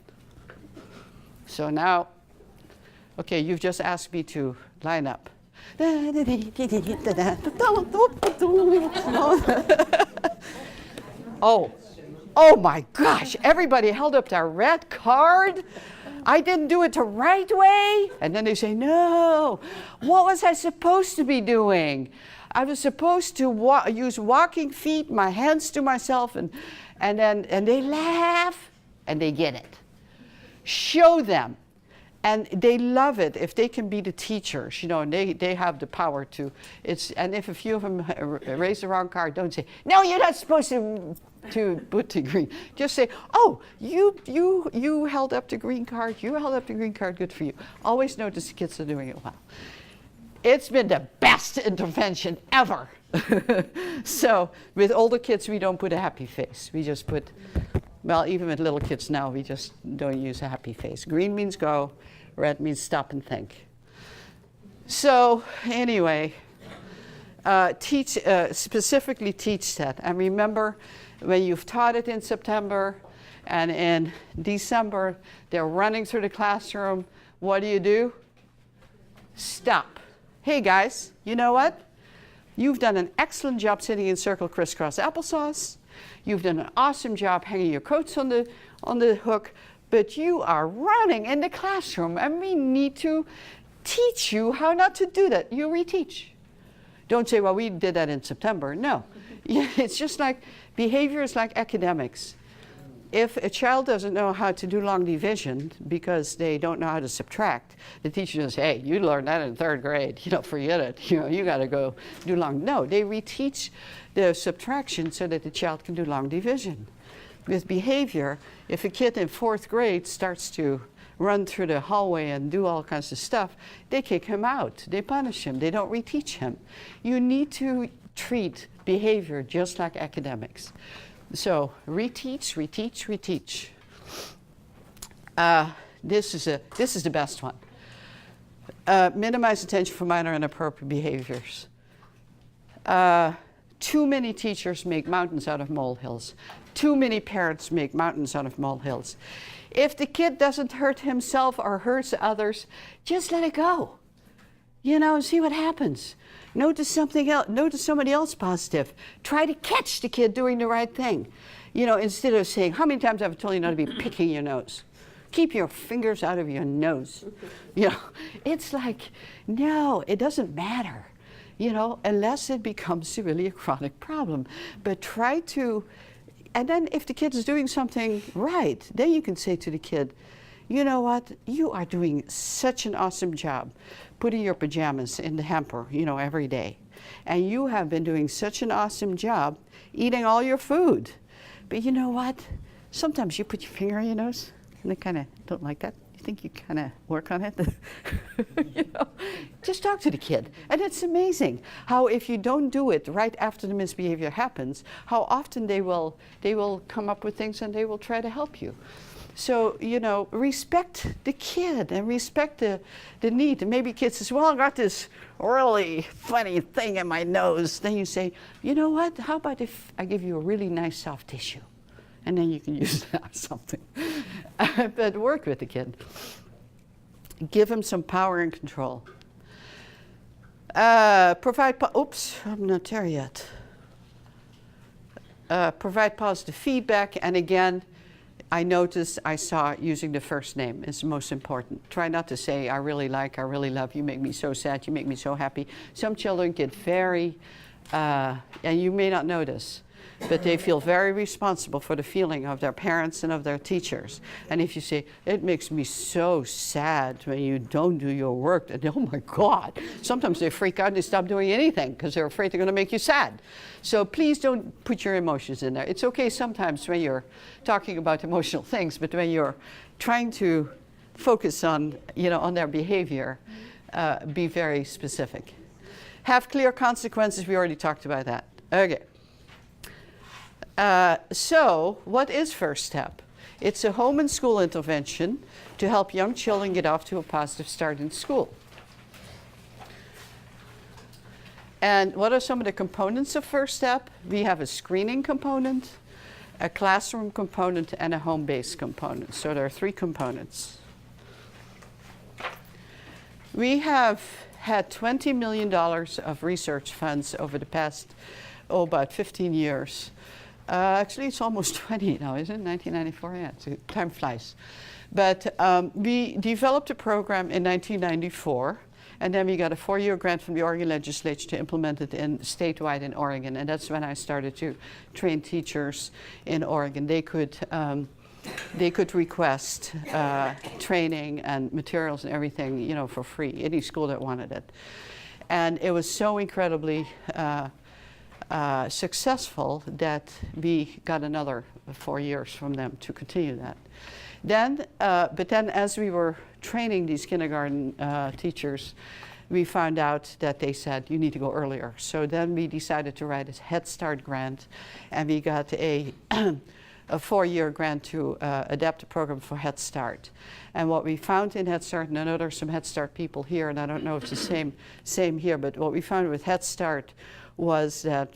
So now, okay, you've just asked me to line up. Oh my gosh, everybody held up their red card. I didn't do it the right way. And then they say, no, what was I supposed to be doing? I was supposed to use walking feet, my hands to myself, and they laugh and they get it. Show them. And they love it if they can be the teachers, you know, and they have the power to. And if a few of them raise the wrong card, don't say, no, you're not supposed to put the green. Just say, oh, you held up the green card, you held up the green card, good for you. Always notice the kids are doing it well. It's been the best intervention ever. So with older kids, we don't put a happy face. We just put, well, even with little kids now, we just don't use a happy face. Green means go, red means stop and think. So anyway, specifically teach that. And remember, when you've taught it in September and in December, they're running through the classroom, what do? Stop. Hey guys, you know what? You've done an excellent job sitting in circle crisscross applesauce. You've done an awesome job hanging your coats on the hook, but you are running in the classroom and we need to teach you how not to do that. You reteach. Don't say, well, we did that in September. No. It's just like behavior is like academics. If a child doesn't know how to do long division because they don't know how to subtract, the teacher says, hey, you learned that in 3rd grade. Forget it. You got to go do long. No, they reteach the subtraction so that the child can do long division. With behavior, if a kid in 4th grade starts to run through the hallway and do all kinds of stuff, they kick him out. They punish him. They don't reteach him. You need to treat behavior just like academics. So reteach, reteach, reteach. This is the best one. Minimize attention for minor and inappropriate behaviors. Too many teachers make mountains out of molehills. Too many parents make mountains out of molehills. If the kid doesn't hurt himself or hurts others, just let it go. And see what happens. Notice something else. Notice somebody else positive. Try to catch the kid doing the right thing. Instead of saying, how many times have I told you not to be picking your nose? Keep your fingers out of your nose. It's like, no, it doesn't matter. Unless it becomes really a chronic problem. But try to, and then if the kid is doing something right, then you can say to the kid, you know what, you are doing such an awesome job putting your pajamas in the hamper, every day. And you have been doing such an awesome job eating all your food. But you know what? Sometimes you put your finger in your nose and they kind of don't like that. You think you kind of work on it? Just talk to the kid. And it's amazing how if you don't do it right after the misbehavior happens, how often they will come up with things and they will try to help you. So, respect the kid and respect the need. And maybe kids says, well, I got this really funny thing in my nose. Then you say, you know what? How about if I give you a really nice soft tissue? And then you can use that or something. But work with the kid. Give him some power and control. Oops, I'm not there yet. Provide positive feedback. And again, I saw using the first name is most important. Try not to say, I really love, you make me so sad, you make me so happy. Some children get very, and you may not notice, but they feel very responsible for the feeling of their parents and of their teachers. And if you say, it makes me so sad when you don't do your work, and oh my God, sometimes they freak out and they stop doing anything because they're afraid they're going to make you sad. So please don't put your emotions in there. It's okay sometimes when you're talking about emotional things, but when you're trying to focus on, on their behavior, be very specific. Have clear consequences. We already talked about that. Okay. So what is First Step? It's a home and school intervention to help young children get off to a positive start in school. And what are some of the components of First Step? We have a screening component, a classroom component, and a home-based component. So there are 3 components. We have had $20 million of research funds over the past, about 15 years. Actually, it's almost 20 now, isn't it? 1994, yeah, time flies. But we developed a program in 1994, and then we got a 4-year grant from the Oregon legislature to implement it statewide in Oregon, and that's when I started to train teachers in Oregon. They could request training and materials and everything, for free, any school that wanted it. And it was so incredibly successful that we got another 4 years from them to continue that. But then as we were training these kindergarten teachers, we found out that they said, you need to go earlier. So then we decided to write a Head Start grant, and we got a 4-year grant to adapt a program for Head Start. And what we found in Head Start, and I know there's some Head Start people here, and I don't know if it's the same here, but what we found with Head Start was that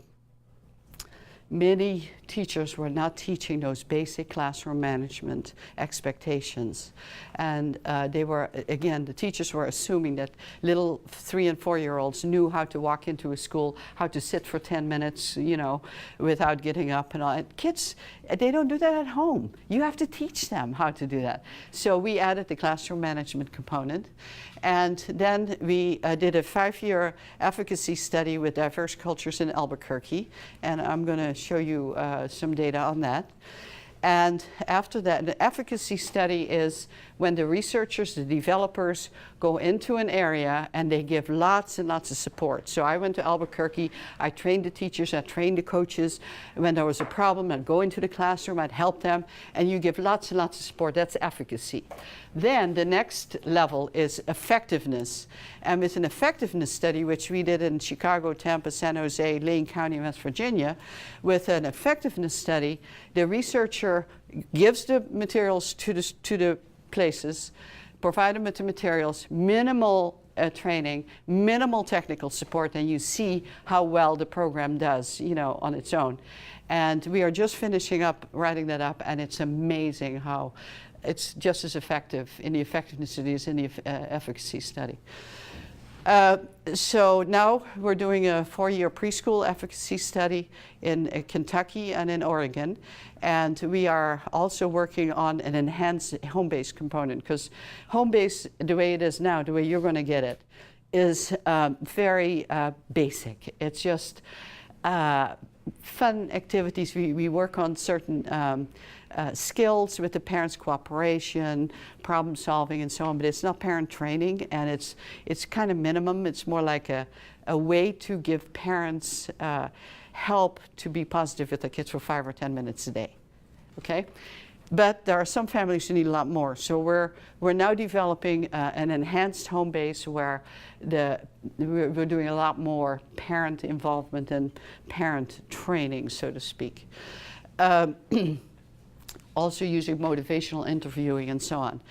many teachers were not teaching those basic classroom management expectations. And they were, again, the teachers were assuming that little 3- and 4-year-olds knew how to walk into a school, how to sit for 10 minutes, you know, without getting up and all. And kids, they don't do that at home. You have to teach them how to do that. So we added the classroom management component. And then we did a 5-year efficacy study with diverse cultures in Albuquerque. And I'm going to show you some data on that. And after that, the efficacy study is when the researchers, the developers, go into an area and they give lots and lots of support. So I went to Albuquerque, I trained the teachers, I trained the coaches. When there was a problem, I'd go into the classroom, I'd help them, and you give lots and lots of support. That's efficacy. Then the next level is effectiveness. And with an effectiveness study, which we did in Chicago, Tampa, San Jose, Lane County, West Virginia, with an effectiveness study, the researcher gives the materials to the places, provide them with the materials, minimal training, minimal technical support, and you see how well the program does, you know, on its own. And we are just finishing up writing that up, and it's amazing how it's just as effective in the effectiveness study as in the efficacy study. So now we're doing a 4-year preschool efficacy study in Kentucky and in Oregon. And we are also working on an enhanced home-based component, because home-based, the way it is now, the way you're going to get it, is very basic. It's just fun activities. We work on certain skills with the parents' cooperation, problem solving, and so on, but it's not parent training, and it's kind of minimum. It's more like a way to give parents help to be positive with their kids for 5 or 10 minutes a day, okay? But there are some families who need a lot more. So we're now developing an enhanced home base where we're doing a lot more parent involvement and parent training, so to speak. Also using motivational interviewing and so on.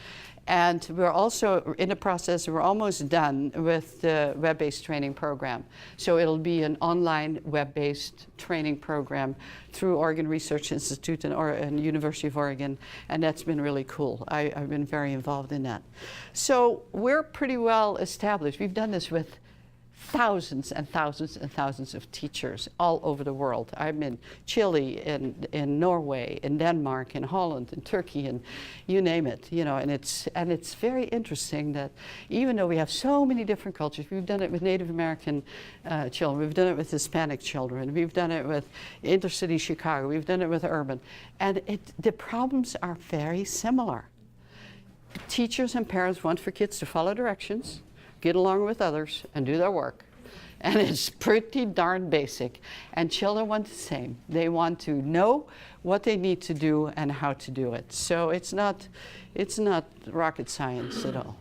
And we're also in the process, we're almost done with the web-based training program. So it'll be an online web-based training program through Oregon Research Institute and University of Oregon, and that's been really cool. I've been very involved in that. So we're pretty well established. We've done this with thousands and thousands and thousands of teachers all over the world. I'm in Chile, in Norway, in Denmark, in Holland, in Turkey, and you name it, you know. And it's very interesting that even though we have so many different cultures, we've done it with Native American children, we've done it with Hispanic children, we've done it with intercity Chicago, we've done it with urban, and the problems are very similar. Teachers and parents want for kids to follow directions, get along with others, and do their work. And it's pretty darn basic. And children want the same. They want to know what they need to do and how to do it. So it's not rocket science at all.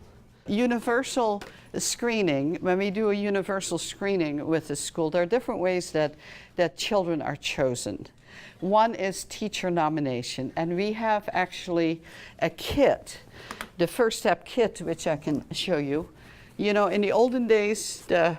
Universal screening, when we do a universal screening with the school, there are different ways that children are chosen. One is teacher nomination, and we have actually a kit, the First Step kit, which I can show you. You know, in the olden days, the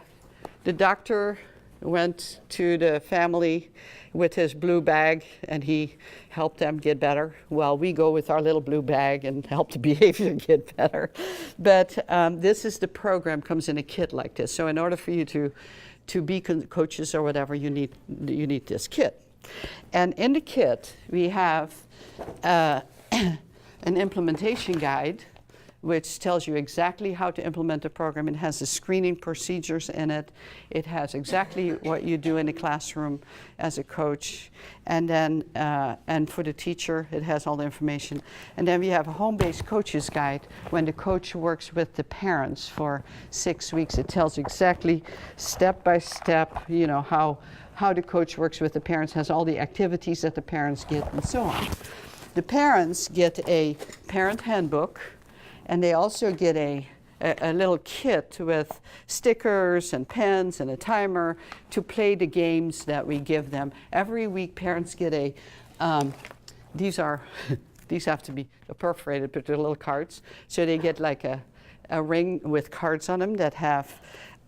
doctor went to the family with his blue bag and he helped them get better. Well, we go with our little blue bag and help the behavior get better. But this is the program, comes in a kit like this. So in order for you to be coaches or whatever, you need this kit. And in the kit, we have an implementation guide, which tells you exactly how to implement the program. It has the screening procedures in it. It has exactly what you do in the classroom as a coach. And then, and for the teacher, it has all the information. And then we have a home-based coaches guide. When the coach works with the parents for 6 weeks, it tells exactly step by step, you know, how the coach works with the parents, has all the activities that the parents get, and so on. The parents get a parent handbook, and they also get a a little kit with stickers and pens and a timer to play the games that we give them. Every week parents get a, these have to be perforated, but they're little cards. So they get like a ring with cards on them that have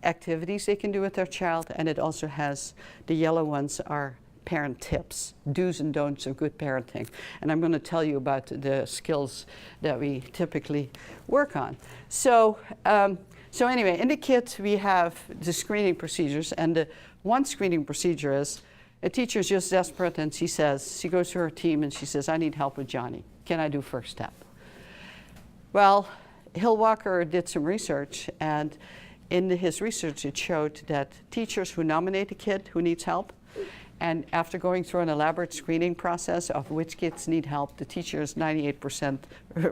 activities they can do with their child, and it also has, the yellow ones are parent tips, do's and don'ts of good parenting. And I'm going to tell you about the skills that we typically work on. So anyway, in the kit we have the screening procedures, and the one screening procedure is a teacher's just desperate, and she goes to her team and she says, I need help with Johnny. Can I do first step? Well, Hill Walker did some research, and in his research it showed that teachers who nominate a kid who needs help, and after going through an elaborate screening process of which kids need help, the teacher is 98%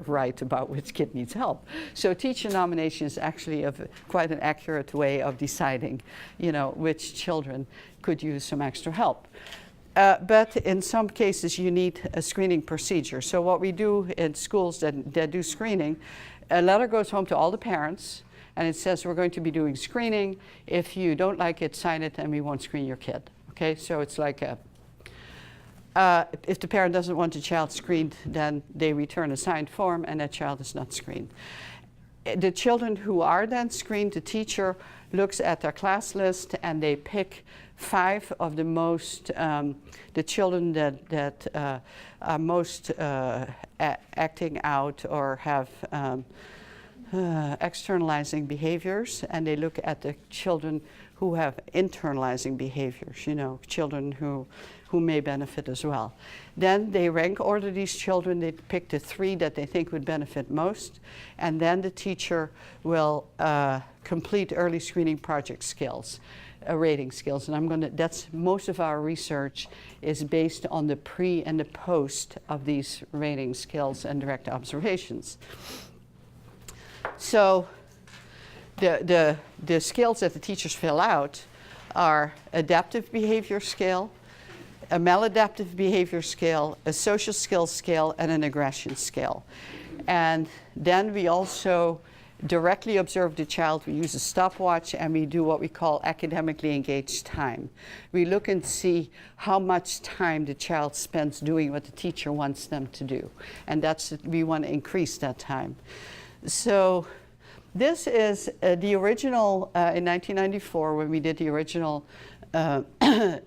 right about which kid needs help. So teacher nomination is actually quite an accurate way of deciding, which children could use some extra help. But in some cases you need a screening procedure. So what we do in schools that do screening, a letter goes home to all the parents, and it says we're going to be doing screening. If you don't like it, sign it, and we won't screen your kid. Okay, so it's like if the parent doesn't want the child screened, then they return a signed form, and that child is not screened. The children who are then screened, the teacher looks at their class list, and they pick 5 of the most, the children that are most acting out or have externalizing behaviors, and they look at the children who have internalizing behaviors, children who may benefit as well. Then they rank order these children. They pick the 3 that they think would benefit most, and then the teacher will complete early screening project skills, rating skills. And that's most of our research is based on the pre and the post of these rating skills and direct observations. So the skills that the teachers fill out are adaptive behavior scale, a maladaptive behavior scale, a social skills scale, and an aggression scale. And then we also directly observe the child. We use a stopwatch, and we do what we call academically engaged time. We look and see how much time the child spends doing what the teacher wants them to do. And we want to increase that time. So this is the original, in 1994, when we did the original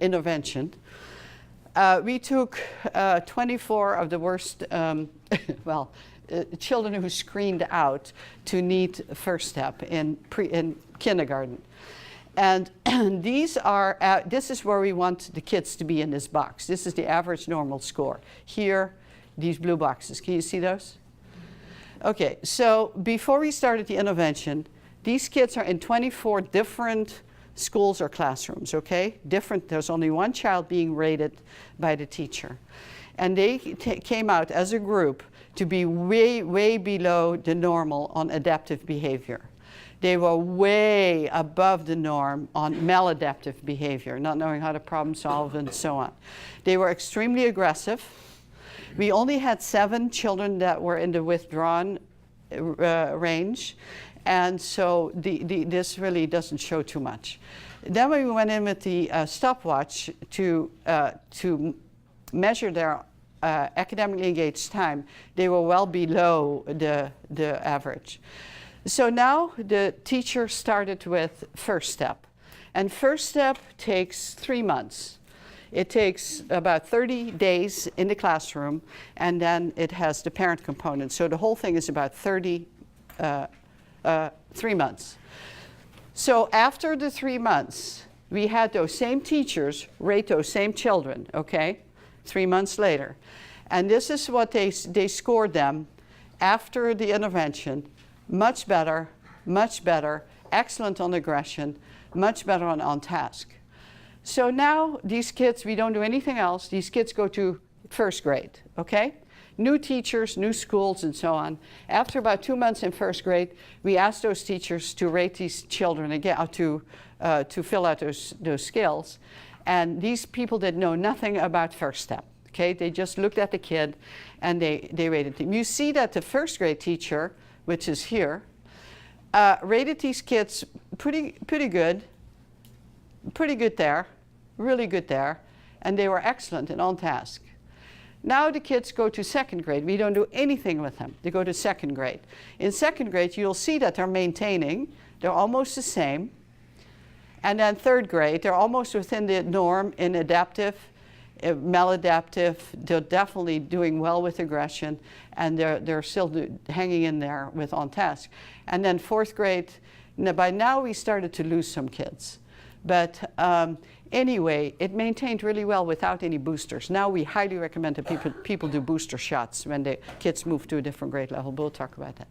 intervention. We took 24 of the worst, children who screened out to need first step in kindergarten. And this is where we want the kids to be in this box. This is the average normal score. Here, these blue boxes. Can you see those? Okay, so before we started the intervention, these kids are in 24 different schools or classrooms, okay? There's only one child being rated by the teacher. And they came out as a group to be way, way below the normal on adaptive behavior. They were way above the norm on maladaptive behavior, not knowing how to problem solve and so on. They were extremely aggressive. We only had 7 children that were in the withdrawn range, and so this really doesn't show too much. Then when we went in with the stopwatch to measure their academically engaged time, they were well below the average. So now the teacher started with first step, and first step takes 3 months. It takes about 30 days in the classroom, and then it has the parent component. So the whole thing is about 3 months. So after the 3 months, we had those same teachers rate those same children, okay, 3 months later. And this is what they scored them after the intervention: much better, excellent on aggression, much better on task. So now these kids, we don't do anything else. These kids go to first grade, okay? New teachers, new schools, and so on. After about 2 months in first grade, we asked those teachers to rate these children again, to fill out those skills. And these people did know nothing about first step, okay? They just looked at the kid and they rated him. You see that the first grade teacher, which is here, Rated these kids pretty good there, really good there, and they were excellent and on task. Now the kids go to second grade. We don't do anything with them. They go to second grade. In second grade, you'll see that they're maintaining. They're almost the same. And then third grade, they're almost within the norm in adaptive, maladaptive. They're definitely doing well with aggression, and they're still hanging in there with on task. And then fourth grade, by now we started to lose some kids. But anyway, it maintained really well without any boosters. Now we highly recommend that people do booster shots when the kids move to a different grade level. We'll talk about that.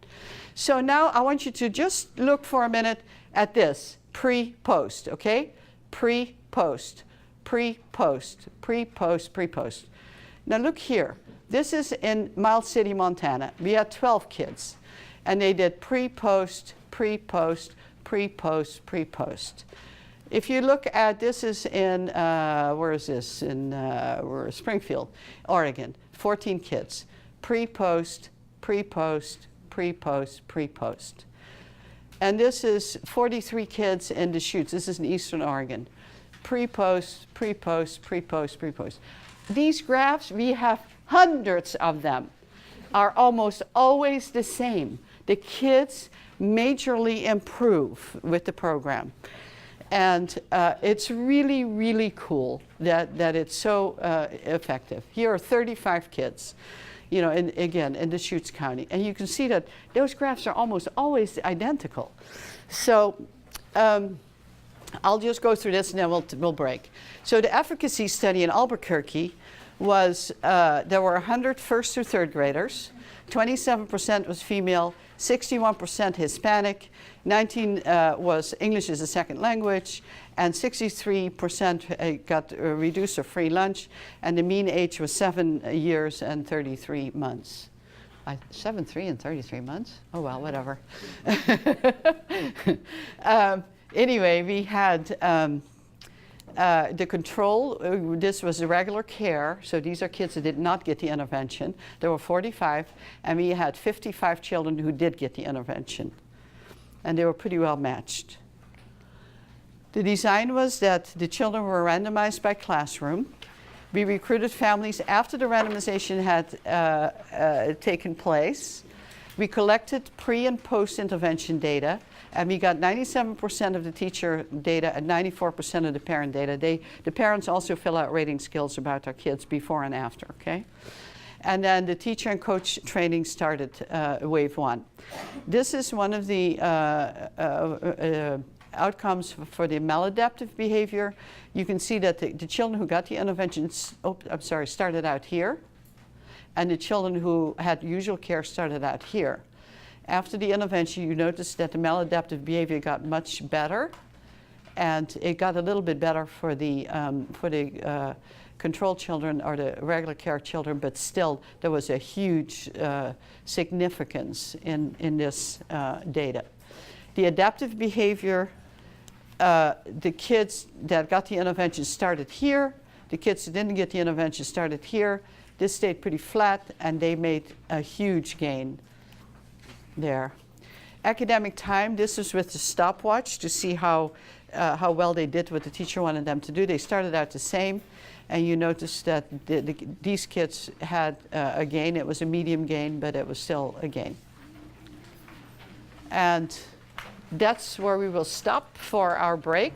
So now I want you to just look for a minute at this. Pre-post, okay? Pre-post, pre-post, pre-post, pre-post. Now look here. This is in Miles City, Montana. We had 12 kids, and they did pre-post, pre-post, pre-post, pre-post. If you look at, this is in, where is this? In Springfield, Oregon. 14 kids. Pre-post, pre-post, pre-post, pre-post. And this is 43 kids in Deschutes. This is in Eastern Oregon. Pre-post, pre-post, pre-post, pre-post. These graphs, we have hundreds of them, are almost always the same. The kids majorly improve with the program. And it's really, really cool that it's so effective. Here are 35 kids, you know, again, in Deschutes County. And you can see that those graphs are almost always identical. So I'll just go through this and then we'll break. So the efficacy study in Albuquerque was, there were 100 first through third graders. 27% was female, 61% Hispanic, 19 was English as a second language, and 63% got reduced or free lunch, and the mean age was 7 years and 33 months. 7, 3, and 33 months? Oh well, whatever. Anyway, we had the control. This was the regular care, so these are kids that did not get the intervention. There were 45, and we had 55 children who did get the intervention. And they were pretty well matched. The design was that the children were randomized by classroom. We recruited families after the randomization had taken place. We collected pre- and post-intervention data, and we got 97% of the teacher data and 94% of the parent data. The parents also fill out rating skills about their kids before and after, okay? And then the teacher and coach training started wave 1. This is one of the outcomes for the maladaptive behavior. You can see that the children who got the intervention, started out here. And the children who had usual care started out here. After the intervention, you notice that the maladaptive behavior got much better, and it got a little bit better for the control children or the regular care children, but still there was a huge significance in this data. The adaptive behavior, the kids that got the intervention started here. The kids that didn't get the intervention started here. This stayed pretty flat, and they made a huge gain there. Academic time, this is with the stopwatch to see how well they did what the teacher wanted them to do. They started out the same, and you notice that these kids had a gain. It was a medium gain, but it was still a gain. And that's where we will stop for our break.